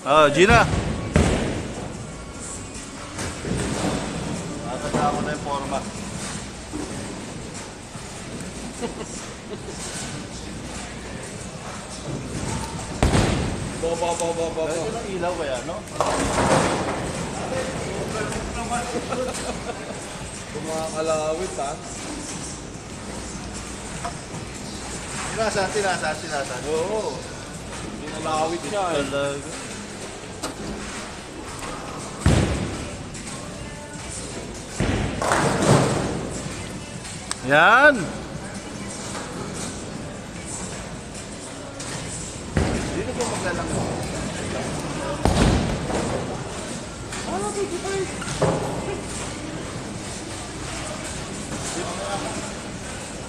Oh, Gina. Natanda ko na yung forma. Baba. Lagyan ng ilaw kaya, no? Kumakalawit ha. Tinasan. Oo. Pinalawit niya eh. Talaga. Yan. Dito po maglalang.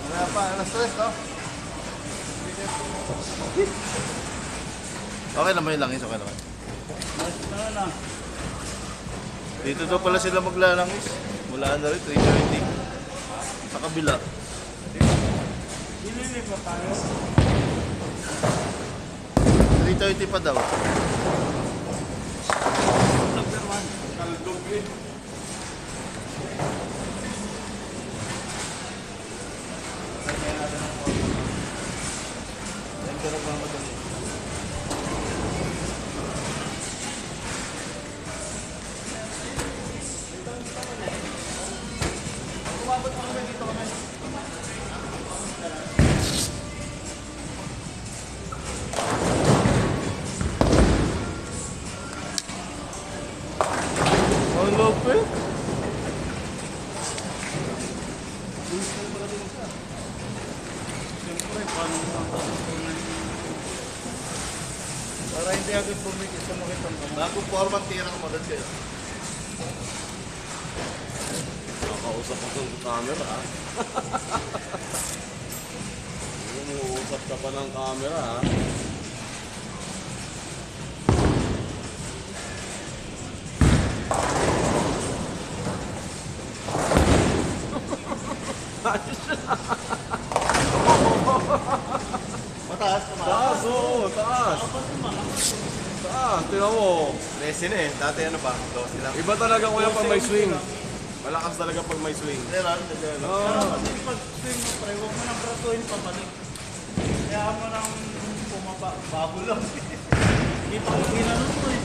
Wala pa, stress, no? Okay naman yung langis, okay naman. Dito daw pala sila maglalangis. Mula na rin, 3:30. Sa kabila. Ilili pa tayo. 3:30 pa daw. Number 1. Kaldog eh. Ang lupit. Siyempre, paano Para hindi agad bumikit sa makita mo. Bago format, tirang mo doon kayo. Nakausap ko sa camera ha. Umuusap ka pa ng camera ha. Mataas naman. Taas oo, taas. Taas, tingnan mo. Lesin eh. Dati ano pa? 12 lang. Iba talaga kuya pag may swing. Malakas talaga pag may swing. Meron. Oo. Kasi pag swing mo pre, huwag mo nang bratuin pabalik. Kaya mo nang pumaba, bago lang. Hindi pa ko ginanong mo eh.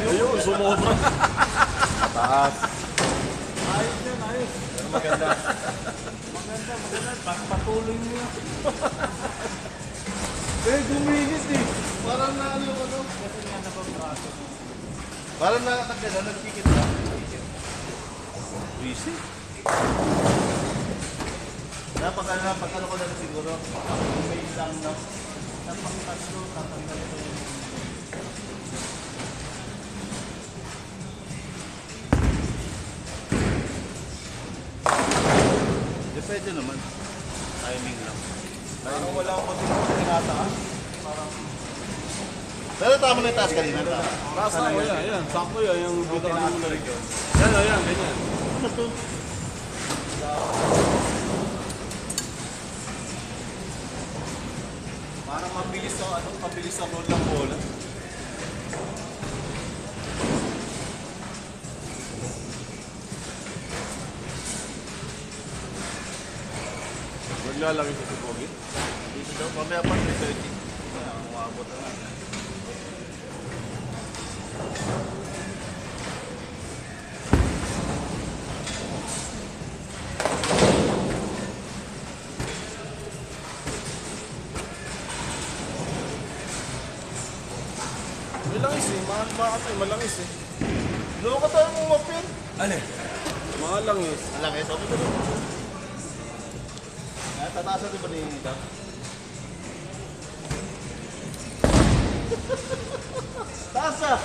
Ayun, sumobra. Taas. Ayos yan, ayos. Pero maganda. Maganda. Patuloy mo yan. Eh, gumigit eh. Parang na ano yung ano. Kasi nga nababraso mo. Parang na nagkala, nagkikit na. Easy. Pag ano ko na siguro, may isang na. Tapang tatlo, tatanggal ko yung Depende naman. Timing lang. Parang wala akong matulog na nataas. Pero tama na yung taas kanina. Taas na kuya, yan. Sakto yan, yung dito ka muna rin yun. Yan, yan, ganyan. Ano to? Parang mabilis ang roll ng bola. Maglalaki sa Pogi. Dito daw, mamaya pa 3:30. Umabot na nga. Malangis eh, malangis eh. Loko ka tayo mong mapin. Ano? Malangis. Alang ito. Tataasan din ba ni Ida? Taas ah!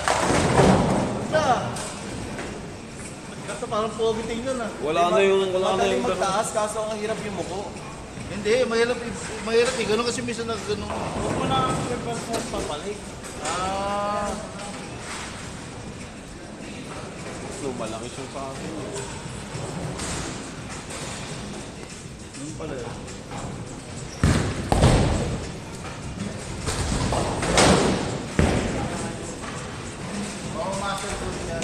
Ida! Kaso parang pogi tingnan ah. Wala na yung Magaling magtaas kaso ang hirap yung muko. Hindi, mahirap eh. Ganun kasi minsan na ganun. Huwag mo na ang reverse papalik. Ah, Lumalaki siya sa akin. yun pala eh. Oo, master ko niya.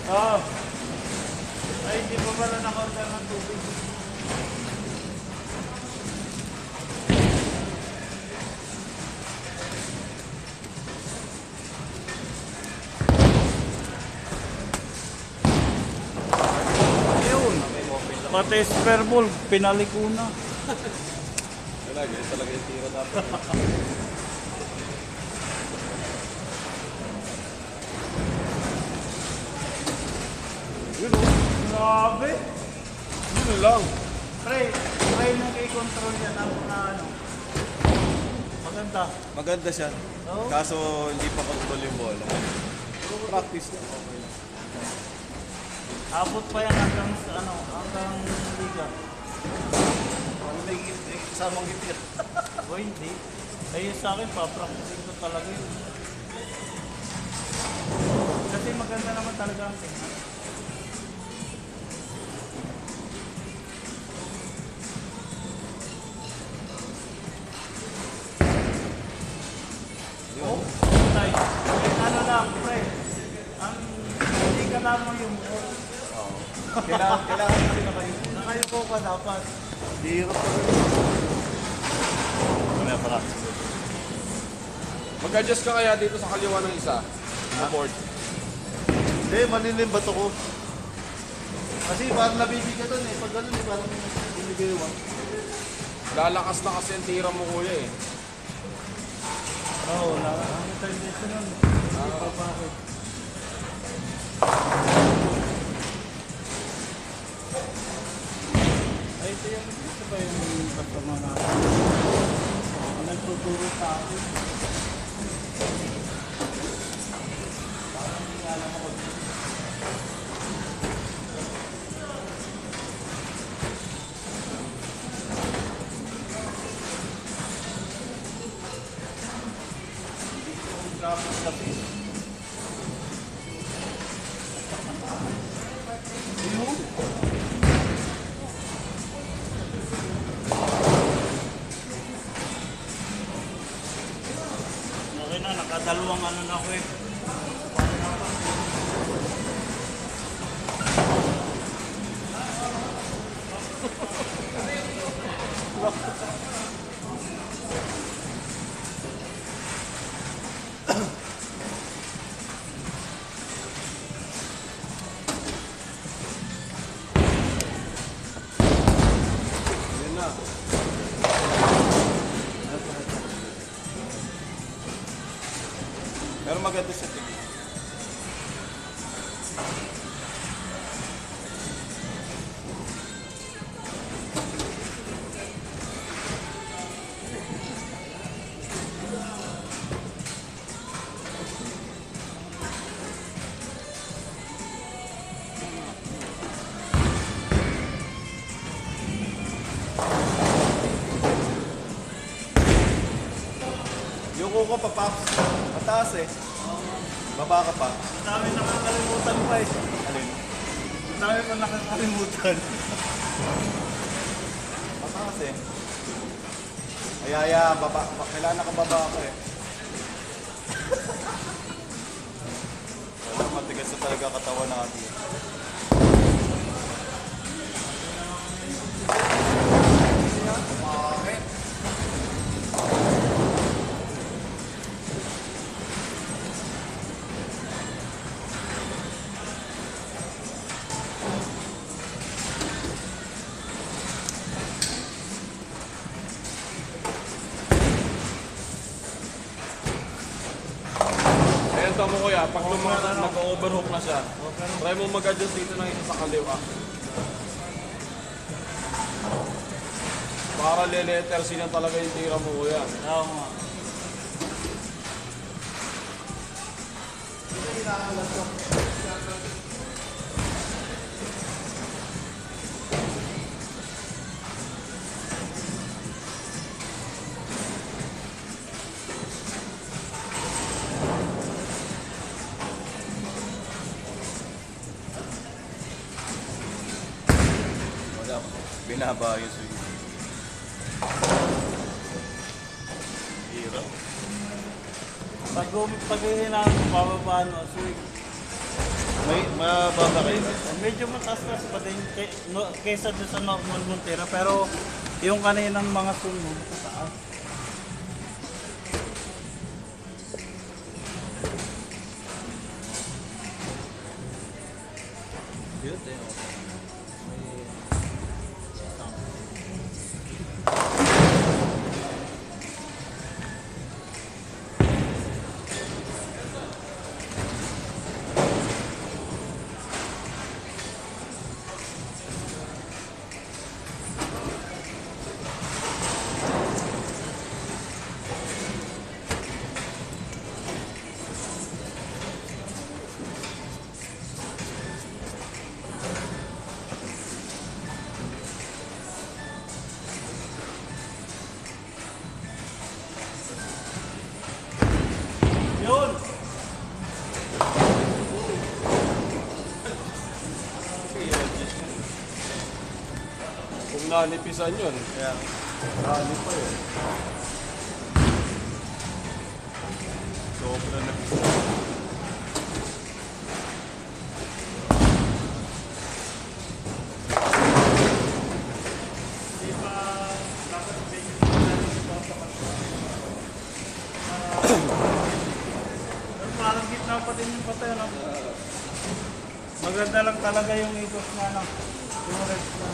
Oo. Ay, hindi pa pala naka-order ng tubig. Ayun. Pati spare ball, pinalik ko na. Wala, ganyan talaga yung tira dapat. Yun o. Grabe. Yun lang. Pre, try mo i-control yan ang mga ano. Maganda. Maganda siya. Oo. Kaso hindi pa control yung bola. Practice lang. Okay lang. Abot pa yan hanggang sa ano, hanggang liga. Ano may kasamang gitir? O hindi. Ayun sa akin, papracticing ko talaga yun. Kasi maganda naman talaga ang tingnan. Yun. Tay, ano lang, pre. Ang hindi ka lang mo yung Kailangan kasi na kayo. nakayuko ka dapat. Hirap pa rin. Ano para? Mag-adjust ka kaya dito sa kaliwa ng isa. Sa board. Hindi, malilim bato ko. Kasi parang nabibig ka doon eh. Pag ganun eh, parang binibigay mo. Lalakas na kasi ang tira mo kuya eh. Oo, wala. Ang time dito nun. Hindi pa bakit. Ay, ito ba yung kasama natin? Ang nagtuturo sa akin. Parang hindi alam ako. Tapos kasi. Okay na, nakadalawang ano na ako eh. Yun na. Pero maganda siya tingin. Yung kuko pa, Paps. Mataas eh. Baba ka pa. Ang dami nakakalimutan pa eh. Alin? Ang dami pa nakakalimutan. Mataas eh. Ay, baba. Kailangan nakababa ako eh. Wala, matigas na talaga katawan natin. Bakit? kuya, pag nag-overhook na siya, try mo mag-adjust dito ng isa sa kaliwa. Para le-letter C na talaga yung tira mo kuya. Oo nga. Wala. Binaba yung swing. Hirap. Pag hihinaan mo, bababa no, swing. May mababa kayo. Medyo mataas-taas pa din kaysa doon sa normal Montera. Pero yung kaninang mga swing mo, mataas. Yun, eh. Yun! Kung nanipisan yun, Kaya, nani pa yun. sobra na. Di ba, dapat medyo natin ito sa Pero parang gitna pa din yung patay, no? Maganda lang talaga yung ikot na, no? Yung rest na.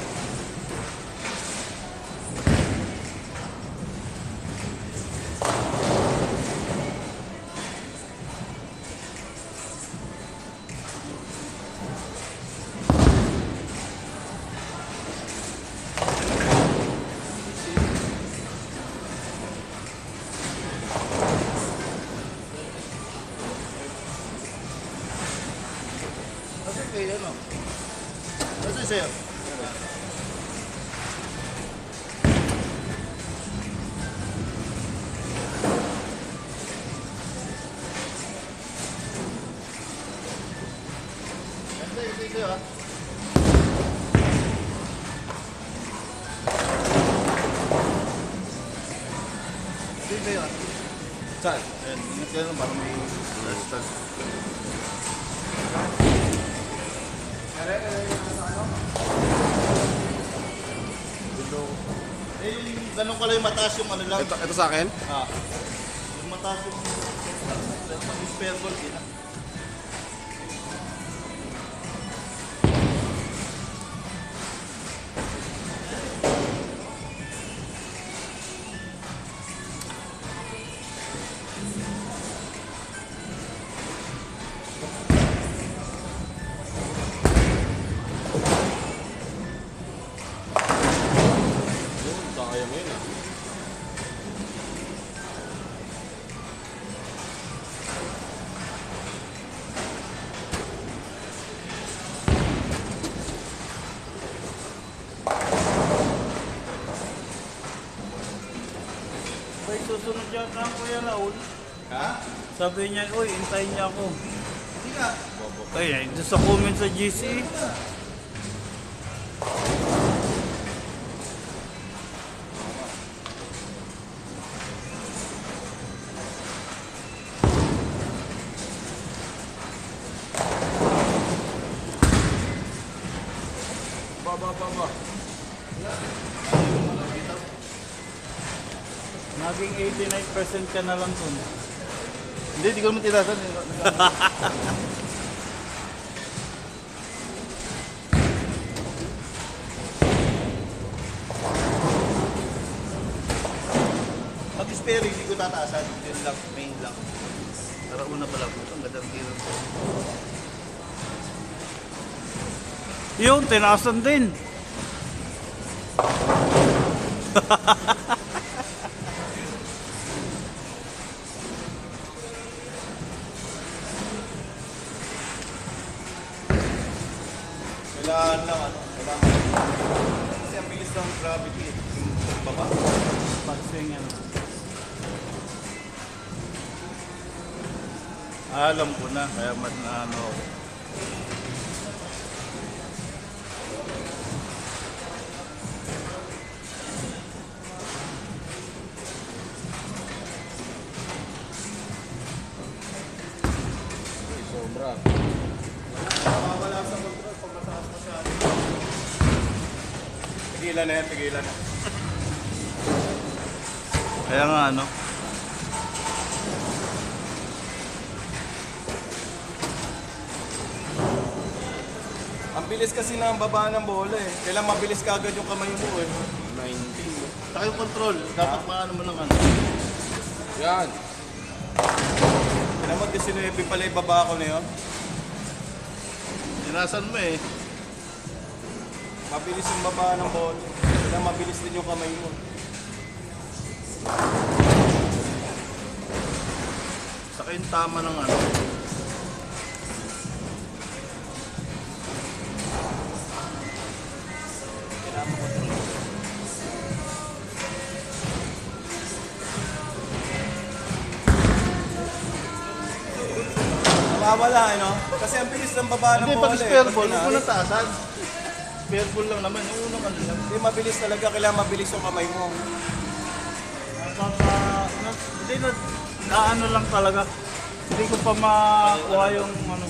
Kasi kayo, ano? Kasi sa'yo. Ganda, hindi kayo, ha? Hindi kayo, ha? Saan? Ayan, ingat kayo, parang may resistance. Eh, yung ganun pala yung mataas yung ano lang. Ito sa akin? Ah. Yung mataas yung spare ball, yun ah. Yun, kaya mo yun ah. May susunod yata ang Kuya Raul. Ha? Sabi niya, uy, hintayin niya ako. Hindi ka. Ay, doon sa comment sa GC. Ba. Naging 89% ka na lang dun. Hindi, di ko naman tinasan. Pag spare, hindi ko tataasan. Yun lang, main lang. Tara una pala po. Ang ganda ng tiro. Yun, tinaasan din. Kailangan lang ano, kailangan. Kasi ang bilis ng gravity eh. Yung baba. Pagswing yan. Alam ko na, kaya mas na ano ako. Sobra. Nakawala sa control pag mataas masyado. Tigilan na yan, tigilan na. Kaya nga ano. Ang bilis kasi ng baba ng bola eh. Kailangan mabilis ka agad yung kamay mo eh. 19. Saka yung control, dapat maano mo lang ano. Yan. Kailangan mo 19 pala yung baba ko na yun. Tinasan mo eh. Mabilis yung baba ng bola. Kailangan mabilis din yung kamay mo. Saka yung tama ng ano. Kailangan mo control. Nawawala eh no? Kasi ang bilis ng baba ng Hindi, bola pag eh. spare Pag ball, huwag mo tinali. na taasan. Spare ball lang naman, yung unang ano lang. Hindi, mabilis talaga. Kailangan mabilis yung kamay mo. Hindi na ano lang talaga. Hindi ko pa makuha yung ano.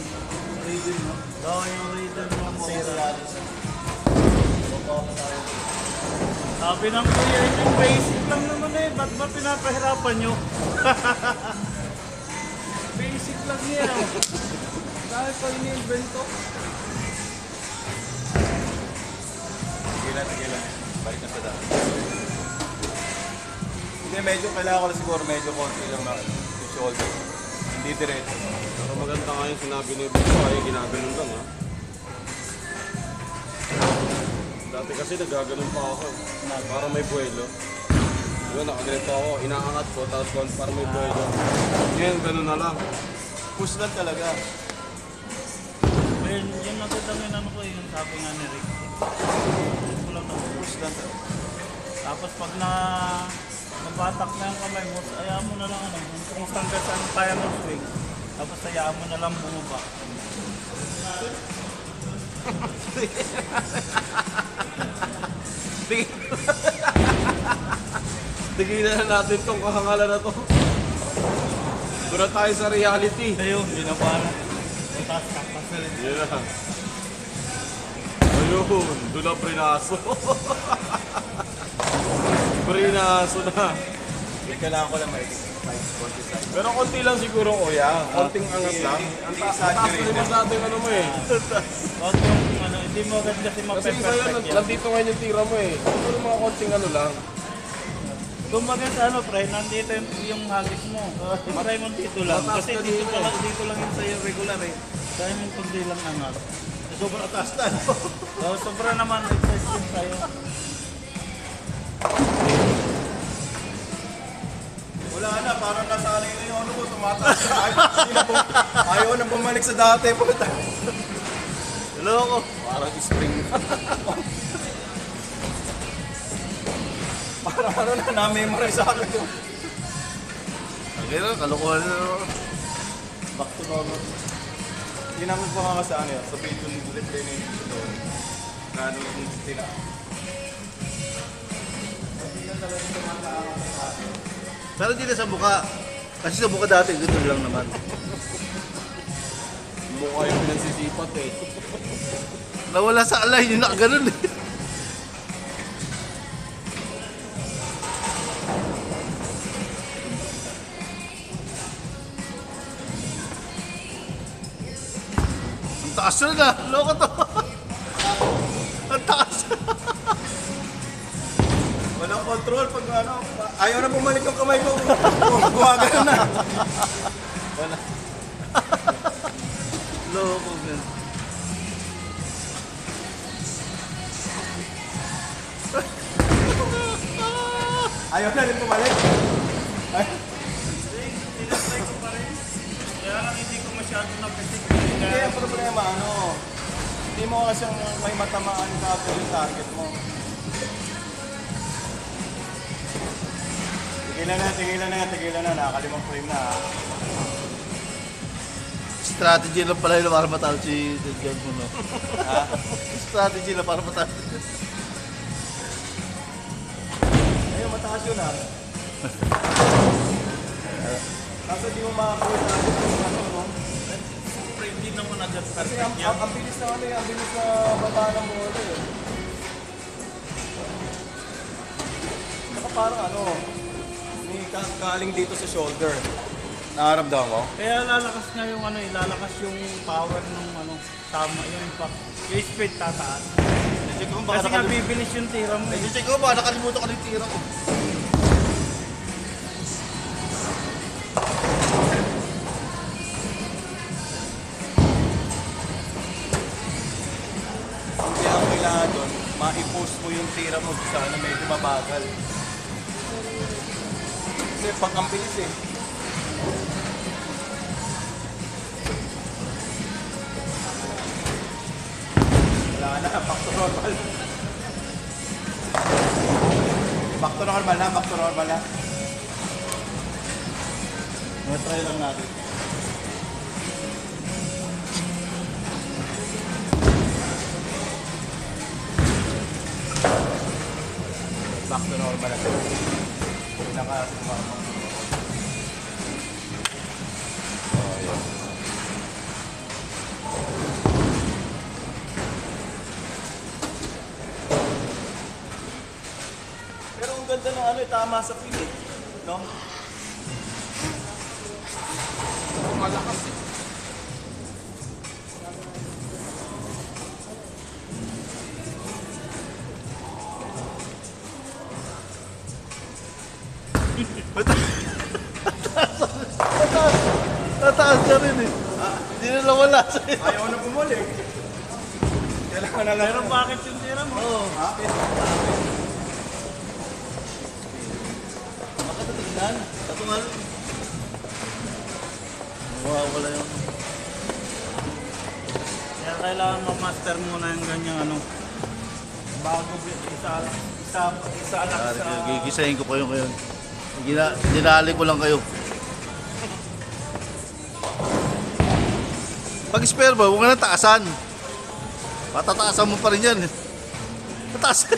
Reading mo. Oo, yung rhythm ng Zero. bola. Sabi ng kuya, yung basic lang naman eh. Ba't ba pinapahirapan nyo? Basic lang yan. Dahil pa ini-invento. Tigilan. Balik na sa daan. Hindi, medyo kailangan ko lang siguro medyo konti lang na yung shoulder. Hindi diretso. Pero maganda nga yung sinabi ni Bito, ay ginaganon lang ha. Dati kasi nagaganon pa ako para may buwelo. Diba, nakaganito ako, inaangat ko, tapos para may buwelo. Ngayon, ganun na lang. Push lang talaga. Ayun, yung nagandang ano ko, yung sabi nga ni Rick. Ko lang ng Push lang talaga. Tapos pag nabatak na yung kamay mo, hayaan mo na lang ano, kung hanggang saan kaya mo swing. Tapos hayaan mo na lang bumaba. Tigilan na natin tong kahangalan na to. Doon na tayo sa reality. Ayun, binaba na. Tapos kakpas na rin. Yun na. Ayun, doon na prinaso. Prinaso na. Kailangan ko lang may konti side. Pero konti lang siguro, kuya. Konting angat lang. Ang taas na rin masyado yung ano mo eh. Huwag yung ano, hindi mo agad kasi Kasi isa yun, mape-perfect yan. nandito ngayon yung tira mo eh. Siguro mga konting ano lang. Kung maganda sa ano, pre, nandito yung hagis mo. Try mo dito lang. Mataas Kasi ka dito, dito. dito lang yun sa'yo regular eh. Kaya mo kundi lang angat. Sobrang taas na. So, sobra naman, exercise din sa'yo. Wala na, parang nasanay na yung ano ko, tumataas na. Ayaw na bumalik sa dati. Hello ako. Parang spring. Parang ano na, na-memorize sa akin ko. Okay na, kalokohan na. Back to normal. Ginamit ko nga sa ano yun, sa video ni replay na yung video. Na ano yung sila. Pero hindi na sa mukha. Kasi sa mukha dati, ganito lang naman. Mukha yung pinagsisipat eh. Nawala sa alay, yun na ganun eh. Ang taas na. Loko to. Ang taas. Walang control pag ano, ayaw na bumalik yung kamay ko. Gumagano na. Wala. Ayaw na rin bumalik. Ay, Tinatry ko pa rin. Kaya lang hindi ko masyado napitik. hindi ang problema, hindi mo kasi may matamaan ka agad yung target mo. Tigilan na. Nakalimang frame na. Strategy lang pala yun para matalo si John mo, no? Ha? Strategy lang para matalo. Ayun, mataas yun ha. Kaso di mo makakuha na no? Siyempre hindi naman agad Kasi perfect yan. ang bilis na ang bilis na baba ng bola eh. Saka parang may galing dito sa shoulder. Nakaramdaman ko? Kaya lalakas nga yung ilalakas yung power ng tama yung impact. Yung speed tataas. Check ko baka Kasi nga bibilis yung tira mo. check ko baka nakalimutan ko na yung tira ko. Kaya ang kailangan doon, ma-post mo yung tira mo sa medyo mabagal. Kasi pag ang bilis eh. Wala na, back to normal. Back to normal na. Try lang natin. Back to normal na. Pero ang ganda ng tama sa pilit. No? Malakas eh. Tataas ka rin eh. Hindi na nawala sa'yo. Ayaw na bumalik. Kailangan na lang. Pero bakit yung tira mo? Oo. Ha? Makatatignan. Ito nga. Wala yung... Kaya kailangan ma-master muna yung ganyang bago isa lang sa... Gigisahin ko kayo ngayon. Dinali ko lang kayo. Pag spare ba, huwag ka nang taasan. Patataasan mo pa rin yan. Tataas.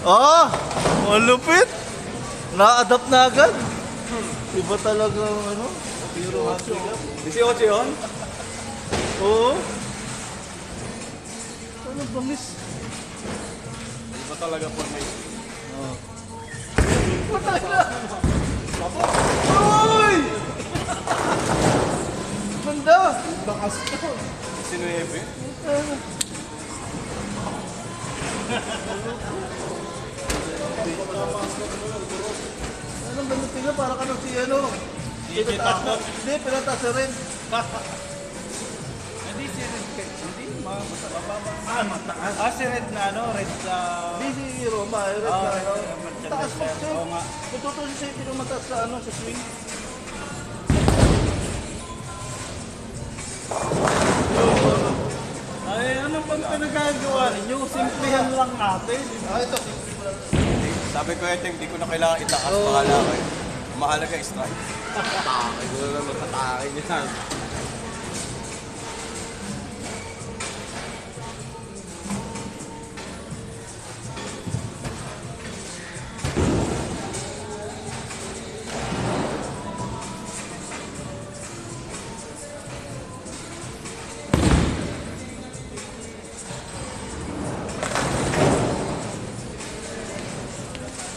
Oh, malupit. Na-adapt na agad. Iba talaga Biro 18 yun? Oo. Ano bangis? Iba talaga po may... Oh. Uy! Ganda! Bakas to. 19. Anong ganun tingnan? Para ka nung si Pinataas na. Hindi, pinataas na rin. Hindi si Red hindi mataas. Si Red na red sa... Hindi si Roma. Red Oo, na. red na Taas po merchandise. siya. Oo nga. Natutusin siya yung pinamataas sa sa swing. Ay, ano bang pinagagawa ninyo? Simplihan lang natin. Ito. Sabi ko hindi ko na kailangan itaas. Bahala ko eh. Mahalaga strike. Takay ko na lang matatake niyan.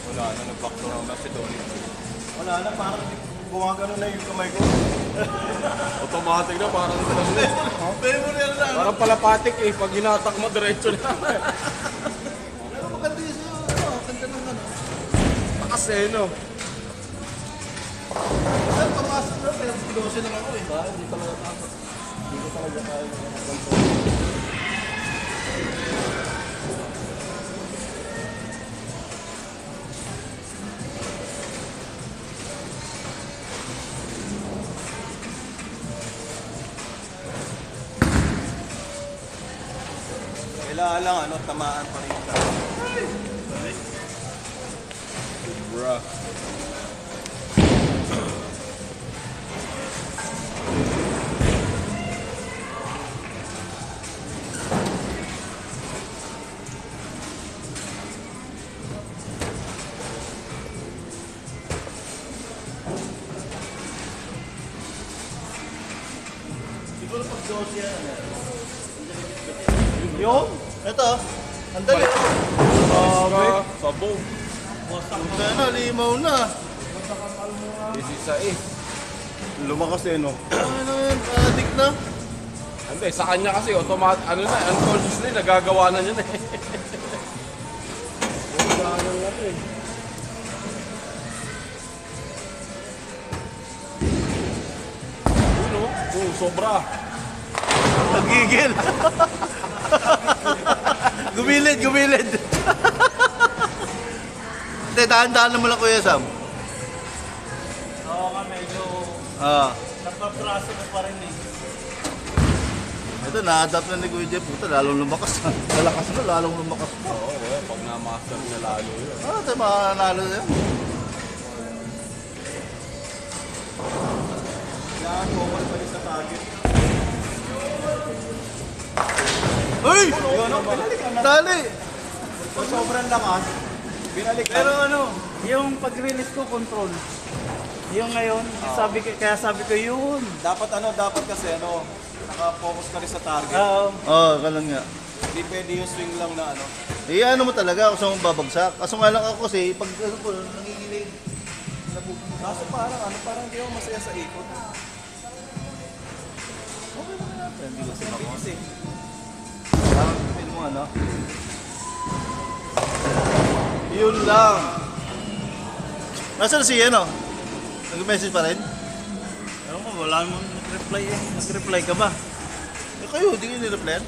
Wala na, nag-back to normal si Donnie. Wala na, parang gumagano na yung kamay ko. Automatic na, parang Memorial na. parang palapatik eh. Pag hinatak mo, diretso na. Pero maganda yun sa'yo. Ganda ng Takas eh, no? Sir, pamasok na. Pero pinose lang ako eh. Hindi talaga tapos. Hindi ko talaga kaya mag-control. Kaya lang, ano, tamaan pa rin ka. Bruh. Siguro pag 12 yan. Yun. Ito, ang dali. Sabong. Punta na, limaw na. This is a eh. Lumakas eh, no? Ano yun, addict na. Hindi, sa kanya kasi automatic, ano na, unconsciously nagagawa na yun eh. Sobra. Nagigil. Gumilid, gumilid. Hindi, dahan-dahan naman lang Kuya Sam. Oo nga, medyo napapraso ko pa rin eh. Ito, na-adapt na ni Kuya Jeff. Puta, lalong lumakas. Lalakas na, lalong lumakas pa. Oo, pag na-master niya lalo yun. Tayo makakanalo na yan. Kailangan focus pa rin sa target. Uy! Yun, no? Binalikan na. Dali! Kung sobrang lakas, binalikan. Pero ano, yung pag-release ko, control. Yung ngayon, kaya sabi ko yun. Dapat kasi naka-focus ka rin sa target. Oo, ganun nga. Hindi pwede yung swing lang na ano. Ano mo talaga kung saan mo babagsak. Kaso nga lang ako kasi, pag ano po, nangigilig. Kaso parang hindi ako masaya sa ikot. Okay naman natin. Hindi kasi ako. Kasi, Parang pin mo ano. Yun lang. Nasaan si ano? Nag-message pa rin? Ewan ko, wala mo nag-reply eh. Nag-reply ka ba? Eh kayo, di kayo nireplyan?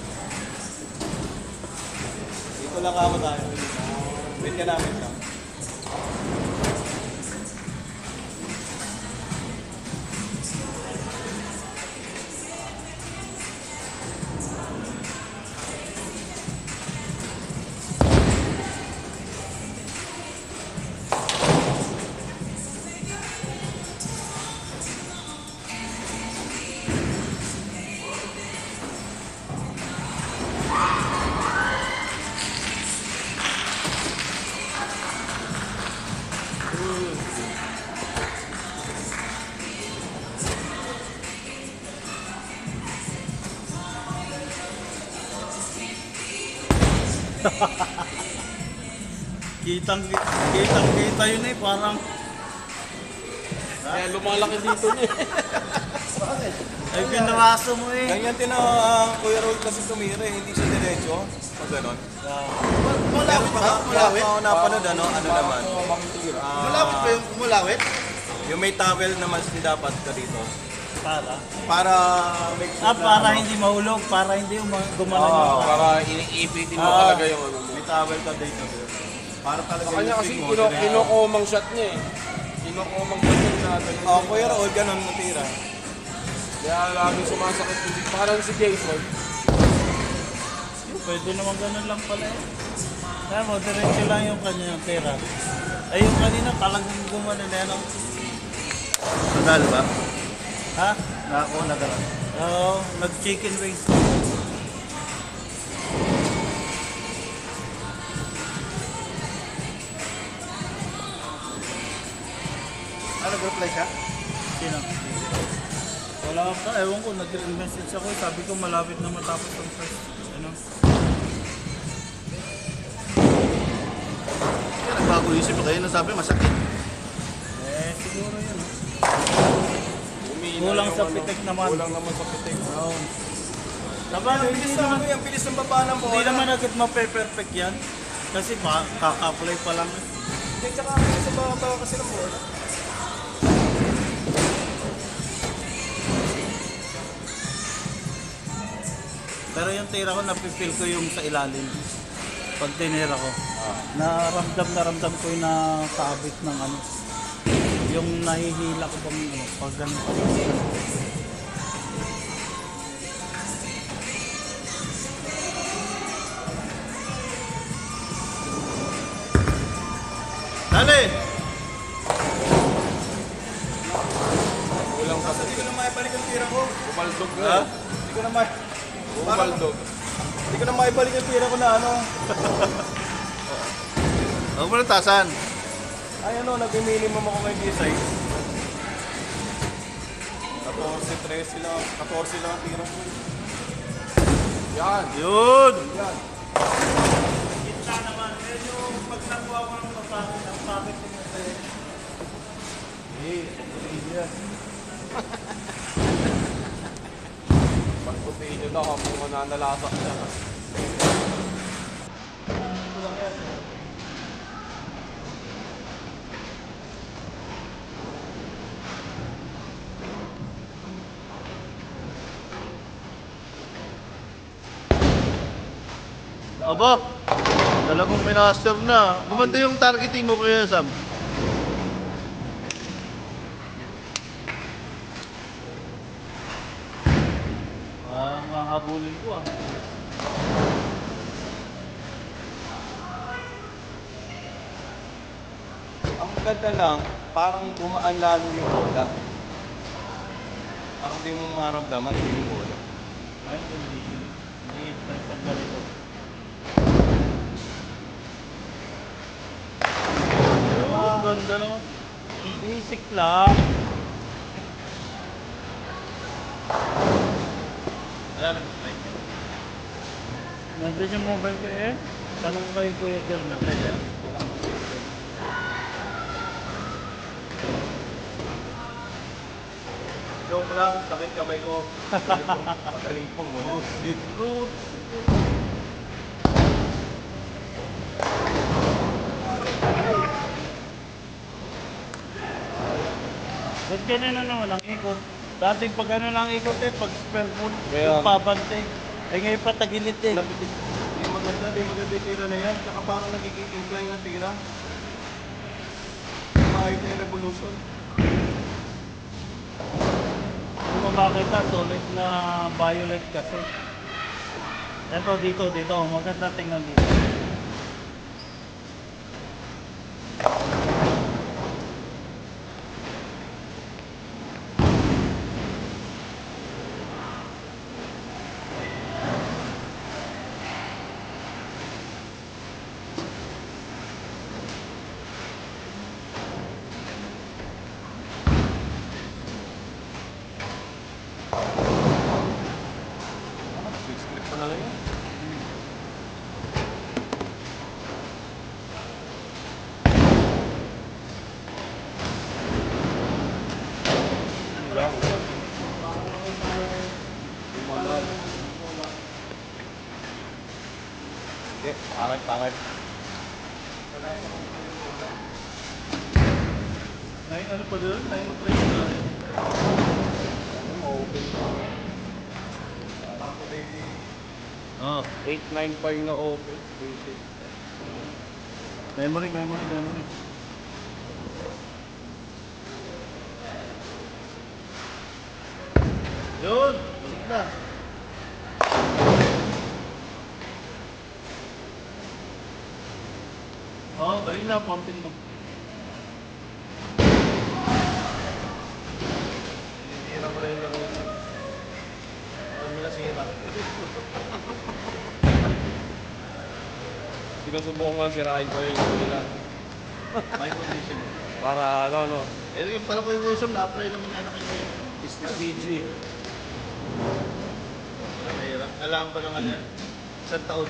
dito lang ako tayo. Wait ka namin lang. Kitang-kita yun eh, parang Kaya lumalaki dito niya. ay pinaraso mo eh. Ganyan Kuya Roll kasi tumira eh, hindi siya diretso. Pag ganon. Malawit ba? Malawit? Ako napanood ano naman. Malawit ba yung kumulawit? Yung may towel naman dapat ka dito. Para make sure para hindi mahulog, para hindi gumana yung Para iniipitin mo talaga yung ano mo. may towel ka dito. Para talaga Sa kanya kasi swing mo, diretso. kinukomang shot niya eh. Kinukomang shot niya natin. Kuya Roll, ganon natira. Kaya laging sumasakit yung dito. Parang si Jason. Pwede naman ganun lang pala eh. Kaya mo, diretso lang yung kanyang pera. Ay yung kanina talagang gumana na yan. Nadalo ba? Ha? Nakakuha na gano'n. Oo, nag-chicken wings. Nag-reply siya? Sino? Wala ka, ewan ko, nag-message ako. Sabi ko malapit na matapos ang first. Ano? Kaya nagbago isip pa kayo. Nasabi masakit. Eh, siguro yun. Umina Kulang yung sa ano, pitik naman. Kulang naman sa pitik. Oo. Diba, hindi naman, Ang bilis ng baba ng bola. hindi naman agad mape-perfect yan. Kasi kaka-apply pa lang. Hindi, tsaka ang bilis ng baba kasi ng bola. Pero yung tira ko, napipil ko yung sa ilalim. Pag tinira ko. Na ramdam ko yung nakaabit ng ano. Yung nahihila ko bang ano, pag ganun. Dali! Kulang pa. Hindi ko na maibalik ang tira ko. Bumaldog na. Ha? Hindi ko na Bumaldog. Hindi ko na maibalik ang tira ko na ano. Huwag mo na tasan. Ay ano, nag-minimum ako kay Gisay. 14 lang ang tira ko. Yan. Yun! Yan. Kita naman, medyo pag nakuha ko ng papakit, ang pakit ko mo sa'yo. Pagputiin nyo na kung mananalasak siya. Aba, talagang minaster na. Gumanda yung targeting mo Kuya Sam. Ang habulin ko ah. Ang ganda lang, parang bumaan lalo yung bola. Parang di mo maramdaman yung bola. Ay, hindi. Hindi, pag ganito. Ang ganda naman. Basic lang. Wala na strike. Nandun yung mobile ko eh. Tanong kayo Kuya German. Joke lang, sakit kamay ko. Pagaling po mo. Root. Ba't ganun na naman ang ikot? Dati pag ano lang ikot eh, pag spell moon, Kaya- yung pabante. Eh ngayon pa tagilid eh. Hindi maganda yung tira na yan. Tsaka parang nagiging incline ang tira. Kahit na yung revolution. Kung mo makita, solid na violet kasi. Ito dito, maganda tingnan dito. Switch clip pa na lang yun. Hindi, pangit. Ay, ano pa doon? Ay, trade na. Open. Oh, 895 na open. Basic. memory. Yun! Balik na. Oh, balik na. Pumping mo. Hinihira ko na yung laro. Ano mo nasira? Sinusubukan nga sirain ko yung nila. May condition. Para ano. Eh, yung pala condition, na-apply naman na kayo. Business PG. Mahirap. Alam ba naman yan? Isang taon.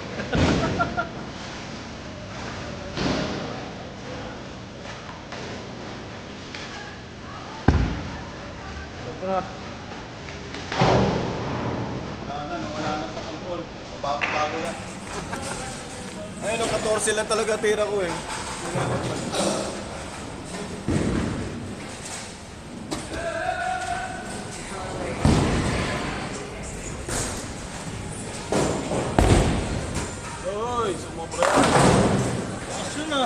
Sobra. Wala na sa control. Bago na. Ayun, 14 lang talaga tira ko eh. Uy, sumobra yan. Aso na.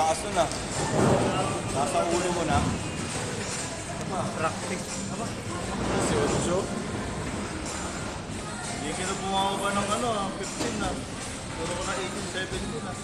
taas nun ah. Nasa ulo mo na. Practice. 18. Hindi ka na bumaba ng 15 na. Puro ko na 18, 17 na.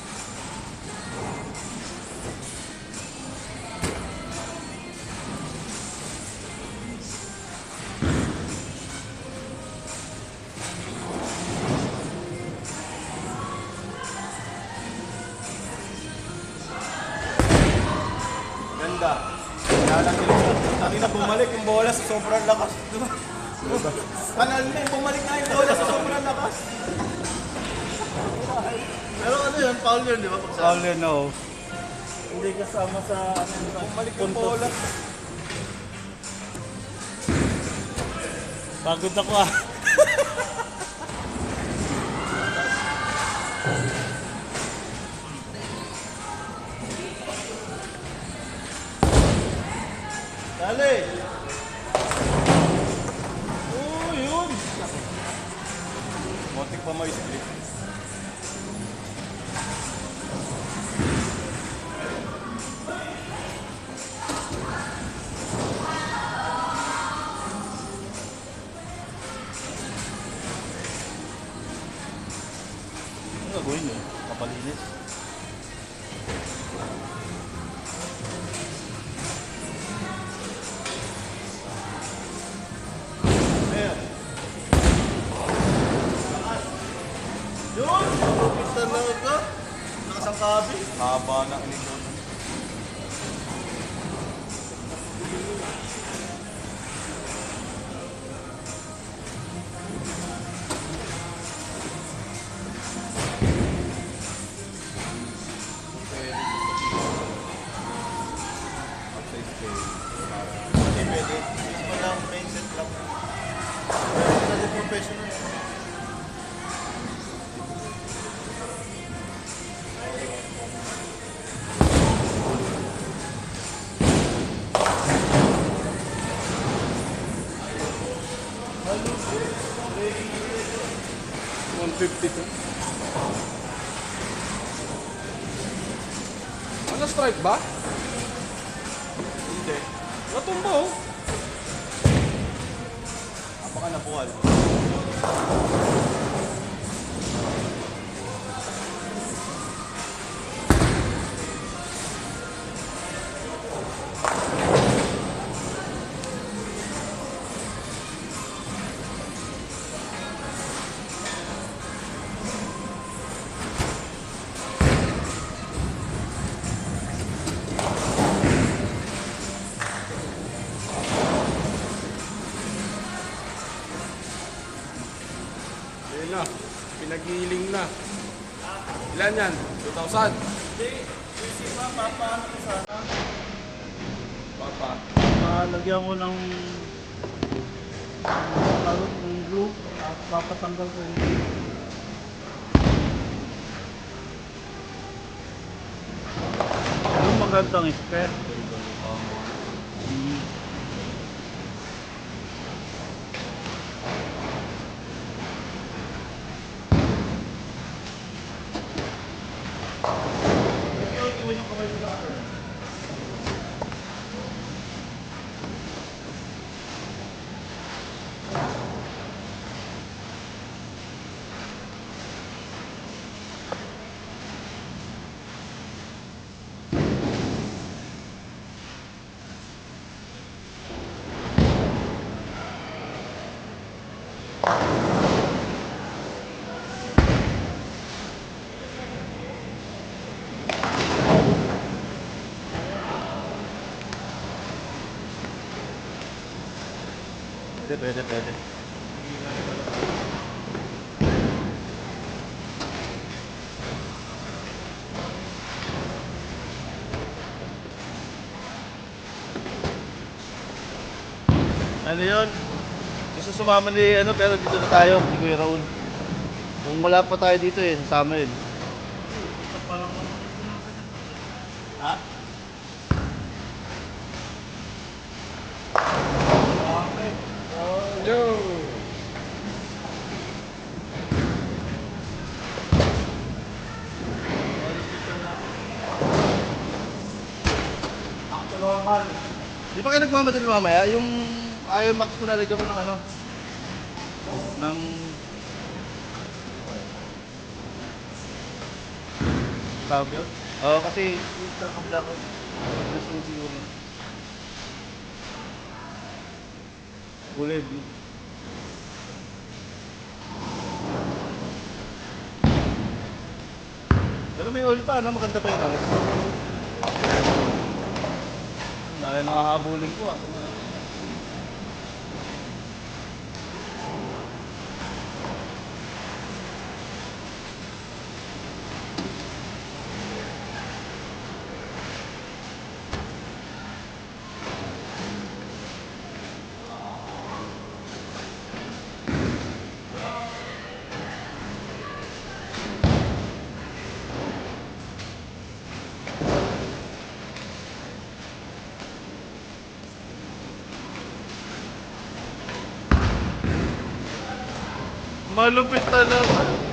Ganda. Lalaki siya. Sabi na bumalik yung bola sa sobrang lakas. Kanal na yung bumalik na yung bola sa sobrang lakas. Pero ano yun, foul yun, di ba? Pag sa... All you know. Hindi kasama sa Bumalik yung bola. Pagod ako ah. Dali! Oo, yun! Motik pa may split. Ano gagawin yun? Kapalinis? Ayan. Yun! Kita lang ito. Nakasangkabi. Haba na inikot. Hindi pwede. Mismo lang, mindset lang. Pero hindi natin professional. Ano, strike ba? Hindi. Natumba oh. Apaka nabuhal. Ayun na. Pinag-healing na. Ilan yan? 2,000? Hindi. Isip pa, papaano ko sana? Papa. Lagyan ko ng ng glue at papatanggal ko yung yung magandang spare. Pwede. Ano yun? Gusto sumama ni pero dito na tayo, ni Kuya Raul. Kung wala pa tayo dito sasama yun. Ha? Yo! normal. Di ba kayo nagmamadali mamaya? Yung ayaw max ko nalagyan ko ng ano? Ng... Tawag yun? Oo, kasi yung kabla ko. Gusto ko siguro. Kulay blue. Pero may oil pa, ano? Maganda pa yung ano. Dahil nakahabulin ko ah. Malupit talaga.